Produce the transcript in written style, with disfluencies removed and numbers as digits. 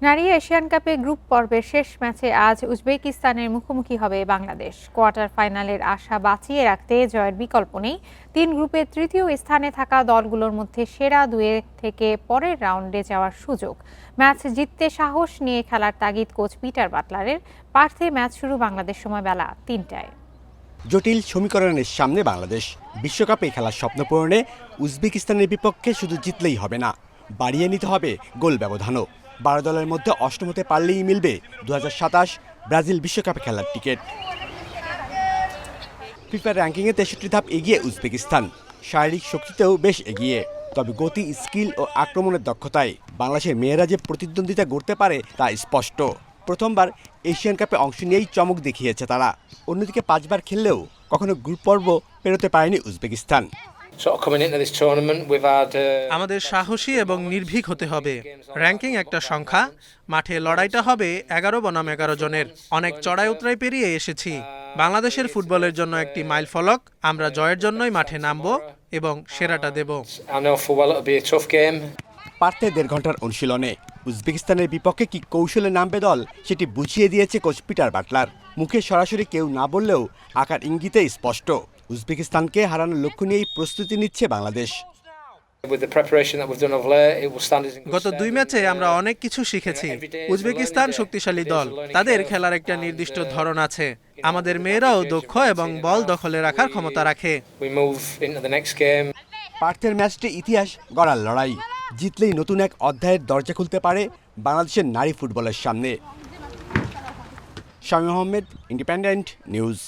নারী এশিয়ান কাপে গ্রুপ পর্বের শেষ ম্যাচে আজ উজবেকিস্তানের মুখোমুখি হবে বাংলাদেশ। কোয়ার্টার ফাইনালের আশা বাঁচিয়ে রাখতে জয়ের বিকল্প নেই। ৩ গ্রুপের তৃতীয় স্থানে থাকা দলগুলোর মধ্যে সেরা দুয়ে থেকে পরের রাউন্ডে যাওয়ার সুযোগ। ম্যাচ জিততে সাহস নিয়ে খেলার তাগিদ কোচ পিটার বাটলারের। পার্থে ম্যাচ শুরু বাংলাদেশ সময় বেলা ৩টায়। জটিল সমীকরণের সামনে বাংলাদেশ। বিশ্বকাপে খেলার স্বপ্ন পূরণে উজবেকিস্তানের বিপক্ষে শুধু জিতলেই হবে না, বাড়িয়ে নিতে হবে গোল ব্যবধানও। 12 দলের মধ্যে অষ্টম হতে পারলেই মিলবে 2027 ব্রাজিল বিশ্বকাপে খেলার টিকিট। ফিফার র্যাঙ্কিংয়ে 63 ধাপ এগিয়ে উজবেকিস্তান, শারীরিক শক্তিতেও বেশ এগিয়ে। তবে গতি, স্কিল ও আক্রমণের দক্ষতায় বাংলাদেশের মেয়েরা যে প্রতিদ্বন্দ্বিতা করতে পারে তা স্পষ্ট। প্রথমবার এশিয়ান কাপে অংশ নিয়েই চমক দেখিয়েছে তারা। অন্যদিকে 5 বার খেললেও কখনো গ্রুপ পর্ব পেরোতে পারেনি উজবেকিস্তান। আমাদের সাহসী এবং নির্ভীক হতে হবে। র্যাঙ্কিং একটা সংখ্যা, মাঠে লড়াইটা হবে 11 বনাম 11 জনের। অনেক চড়াই উতরাই পেরিয়ে এসেছি। বাংলাদেশের ফুটবলের জন্য একটি মাইলফলক। আমরা জয়ের জন্যই মাঠে নামবো এবং সেরাটা দেব। পার্থে 1.5 ঘন্টার অনুশীলনে উজবেকিস্তানের বিপক্ষে কি কৌশলে নামবে দল সেটি বুঝিয়ে দিয়েছে কোচ পিটার বাটলার। মুখে সরাসরি কেউ না বললেও আকার ইঙ্গিতে স্পষ্ট, উজবেকিস্তানকে হারানোর লক্ষ্য নিয়েই প্রস্তুতি নিচ্ছে বাংলাদেশ। গত 2 ম্যাচে আমরা অনেক কিছু শিখেছি। উজবেকিস্তান শক্তিশালী দল, তাদের খেলার একটা নির্দিষ্ট ধরন আছে। আমাদের মেয়েরাও দক্ষ এবং বল দখলে রাখার ক্ষমতা রাখে। পার্থের ম্যাচটি ইতিহাস গড়ার লড়াই। জিতলেই নতুন এক অধ্যায়ের দরজা খুলতে পারে বাংলাদেশের নারী ফুটবলের সামনে। Shamim Ahmed, independent news.